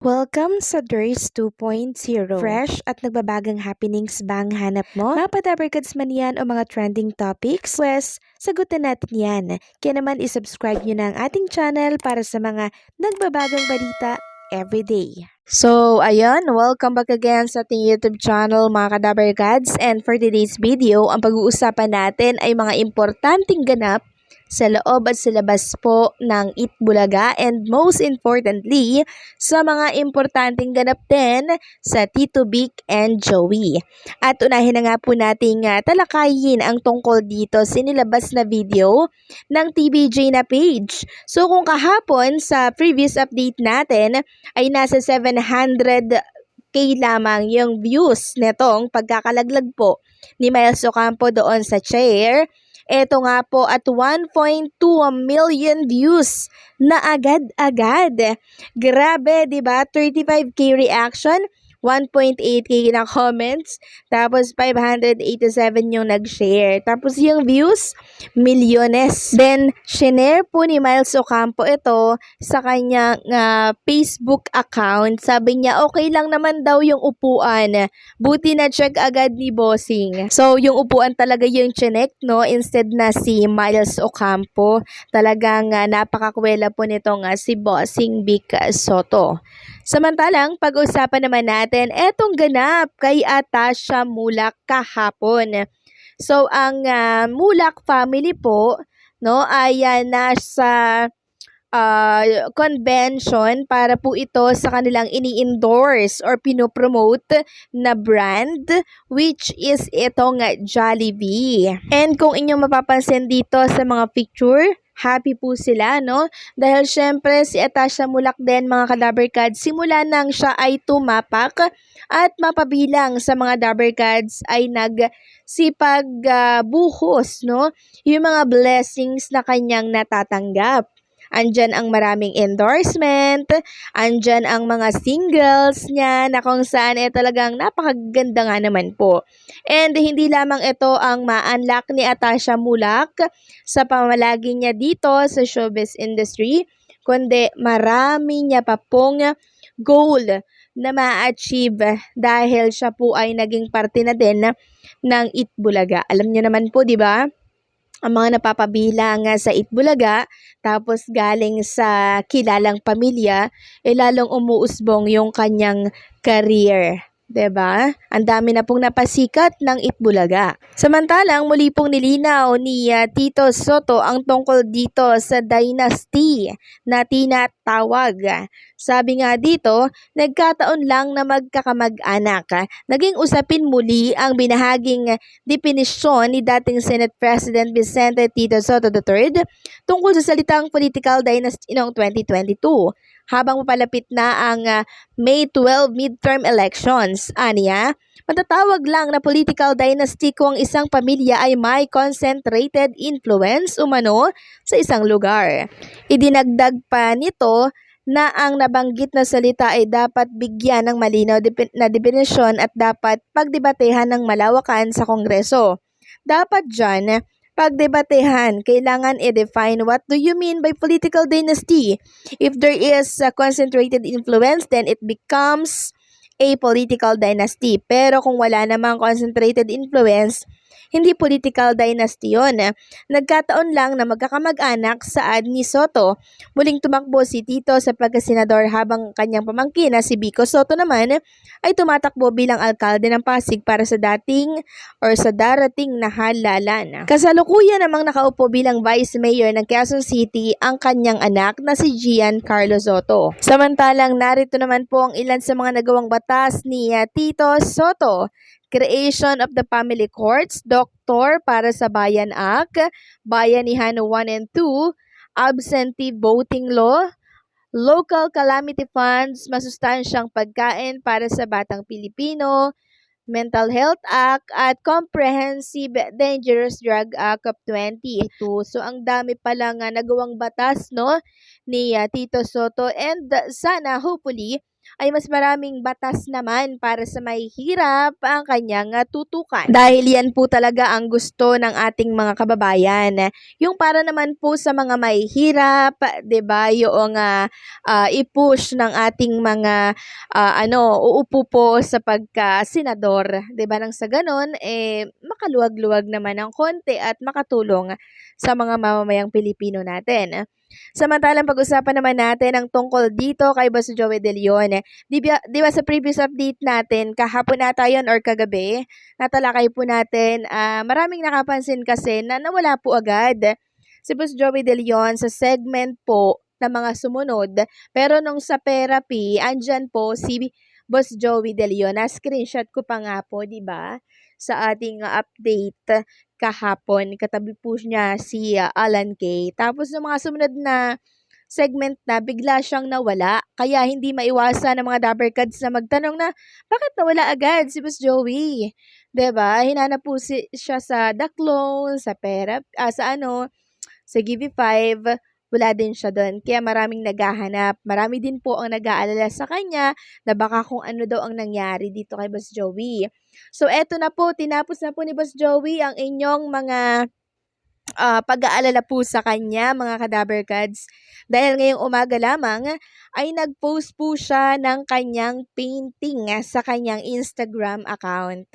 Welcome sa DRS 2.0. Fresh at nagbabagang happenings bang hanap mo? Mga padabarkads man yan o mga trending topics? Pwes, sagutin natin yan. Kaya naman isubscribe nyo na ang ating channel para sa mga nagbabagang balita everyday. So, ayun, welcome back again sa ating YouTube channel mga kadabarkads. And for today's video, ang pag-uusapan natin ay mga importanteng ganap sa loob at sa labas po ng Itbulaga and most importantly, sa mga importanteng ganap din sa Tito Vic and Joey. At unahin na nga po nating talakayin ang tungkol dito sa nilabas na video ng TVJ na page. So kung kahapon sa previous update natin ay nasa 700K lamang yung views netong pagkakalaglag po ni Miles Ocampo doon sa chair. Ito nga po at 1.2 million views na agad-agad. Grabe, 'di ba? 35K reaction, 1.8K na comments, tapos 587 yung nag-share. Tapos yung views, milyones. Then, shinare po ni Miles Ocampo ito sa kanyang Facebook account. Sabi niya, okay lang naman daw yung upuan. Buti na check agad ni Bossing. So, yung upuan talaga yung chinek, no? Instead na si Miles Ocampo. Talagang napakakwela po nitong si Bossing Vic Soto. Samantalang, pag-usapan naman natin, etong ganap kay Atasha Mulak kahapon. So, ang Mulak family po, no, ay nasa convention para po ito sa kanilang ini-endorse or pinopromote na brand which is itong Jollibee. And kung inyong mapapansin dito sa mga picture, happy po sila, no? Dahil syempre si Atasha Mulak din mga ka-Dabarkads, simula nang siya ay tumapak at mapabilang sa mga Dabarkads ay nagsipag buhos, no? Yung mga blessings na kanyang natatanggap. Andyan ang maraming endorsement, andyan ang mga singles niya na kung saan talagang napakaganda nga naman po. And hindi lamang ito ang ma-unlock ni Atasha Mulak sa pamamalagi niya dito sa showbiz industry, kundi marami niya pa pong goal na ma-achieve dahil siya po ay naging parte na din ng Itbulaga. Alam niyo naman po, di ba? Ang mga napapabilang sa Itbulaga, tapos galing sa kilalang pamilya, lalong umuusbong yung kanyang career. 'Di ba? Ang dami na pong napasikat ng Itbulaga. Samantalang muli pong nilinaw ni Tito Soto ang tungkol dito sa dynasty na tinatawag. Sabi nga dito, nagkataon lang na magkakamag-anak. Naging usapin muli ang binahaging definisyon ni dating Senate President Vicente Tito Soto III tungkol sa salitang political dynasty noong 2022. Habang papalapit na ang May 12 midterm elections, aniya, matatawag lang na political dynasty kung isang pamilya ay may concentrated influence umano sa isang lugar. Idinagdag pa nito na ang nabanggit na salita ay dapat bigyan ng malinaw na definisyon at dapat pagdebatehan ng malawakan sa Kongreso. Dapat dyan, pagdebatehan, kailangan i-define what do you mean by political dynasty. If there is a concentrated influence, then it becomes a political dynasty. Pero kung wala namang concentrated influence, hindi political dynasty yun. Nagkataon lang na magkakamag-anak saad ni Soto. Muling tumakbo si Tito sa pagkasenador habang kanyang pamangkin na si Vico Soto naman ay tumatakbo bilang alkalde ng Pasig para sa darating na halalan. Kasalukuyan namang nakaupo bilang Vice Mayor ng Quezon City ang kanyang anak na si Giancarlo Soto. Samantalang narito naman po ang ilan sa mga nagawang batas ni Tito Soto. Creation of the Family Courts, Doktor para sa Bayan Act, Bayanihan 1 and 2, Absentee Voting Law, Local Calamity Funds, masustansyang pagkain para sa batang Pilipino, Mental Health Act at Comprehensive Dangerous Drug Act of 2022. So ang dami pala nga nagawang batas no ni Tito Soto and sana hopefully ay mas maraming batas naman para sa mahihirap ang kanyang tutukan. Dahil yan po talaga ang gusto ng ating mga kababayan. Yung para naman po sa mga mahihirap, 'di ba? Yung i-push ng ating mga uupo po sa pagka-senador, 'di ba? Nang sa ganon makaluwag-luwag naman ng konti at makatulong sa mga mamamayang Pilipino natin. Samantalang pag-usapan naman natin ang tungkol dito kay Boss Joey De Leon. Di ba sa previous update natin, kahapon ata yun or kagabi, natalakay po natin, maraming nakapansin kasi na nawala po agad si Boss Joey De Leon sa segment po ng mga sumunod. Pero nung sa therapy, andyan po si Boss Joey De Leon. Na-screenshot ko pa nga po, di ba? Sa ating update kahapon, katabi po niya si Alan Kay. Tapos ng mga sumunod na segment na bigla siyang nawala. Kaya hindi maiwasan ng mga Dabbercads na magtanong na bakit nawala agad si Boss Joey? 'Di ba? Hinanap po siya sa The Clone, sa sa Give5, wala din siya doon. Kaya maraming naghahanap. Marami din po ang nag-aalala sa kanya na baka kung ano daw ang nangyari dito kay Boss Joey. So, eto na po. Tinapos na po ni Boss Joey ang inyong mga pag-aalala po sa kanya, mga Kadabbercads. Dahil ngayong umaga lamang ay nag-post po siya ng kanyang painting sa kanyang Instagram account.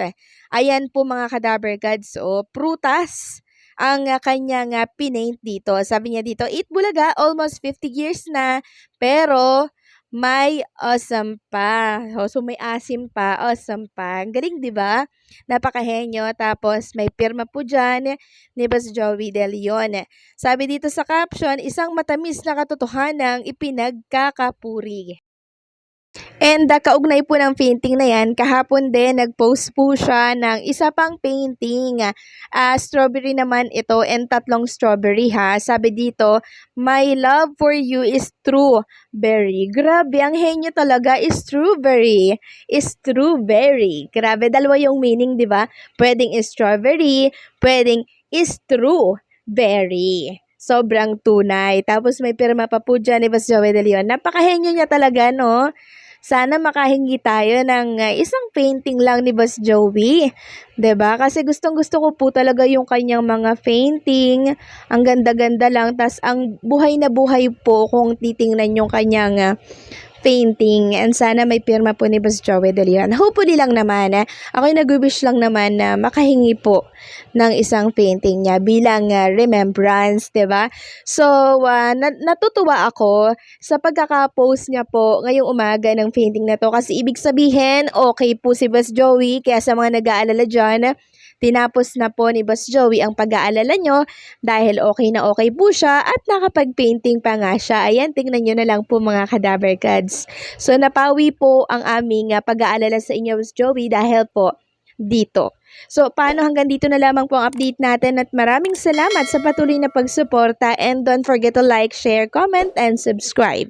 Ayan po mga Kadabbercads, prutas ang kanyang pinaint dito. Sabi niya dito, Eat Bulaga, almost 50 years na, pero may awesome pa. So may asim pa, awesome pa. Ang galing, di ba? Napakahenyo. Tapos may pirma po dyan ni Boss Joey De Leon. Sabi dito sa caption, isang matamis na katotohanang ipinagkakapuri. And kaugnay po ng painting na yan, kahapon din nag-post po siya ng isa pang painting. Strawberry naman ito and 3 strawberry ha. Sabi dito, my love for you is true. Berry. Grabe, ang henyo talaga is strawberry. Strawberry. Grabe, dalawa yung meaning, di ba? Pwedeng strawberry, pwedeng strawberry. Sobrang tunay. Tapos may pirma pa po dyan ni Boss Joey De Leon. Napakahenyo niya talaga, no? Sana makahingi tayo ng isang painting lang ni Boss Joey. 'Di ba? Kasi gustong-gusto ko po talaga yung kanyang mga painting. Ang ganda-ganda lang. Tas ang buhay na buhay po kung titingnan yung kanyang painting. And sana may pirma po ni Boss Joey De Leon. Hopefully lang naman. Ako'y nag-wish lang naman na makahingi po ng isang painting niya bilang remembrance, 'di ba? So, natutuwa ako sa pagkaka-post niya po ngayong umaga ng painting na to kasi ibig sabihin, okay po si Boss Joey. Kaya sa mga nag-aalala dyan, tinapos na po ni Boss Joey ang pag-aalala nyo dahil okay na okay po siya at nakapag-painting pa nga siya. Ayan, tingnan nyo na lang po mga Kadabbercads. So, napawi po ang aming pag-aalala sa inyo, Boss Joey, dahil po dito. So, paano hanggang dito na lamang po ang update natin at maraming salamat sa patuloy na pagsuporta and don't forget to like, share, comment, and subscribe.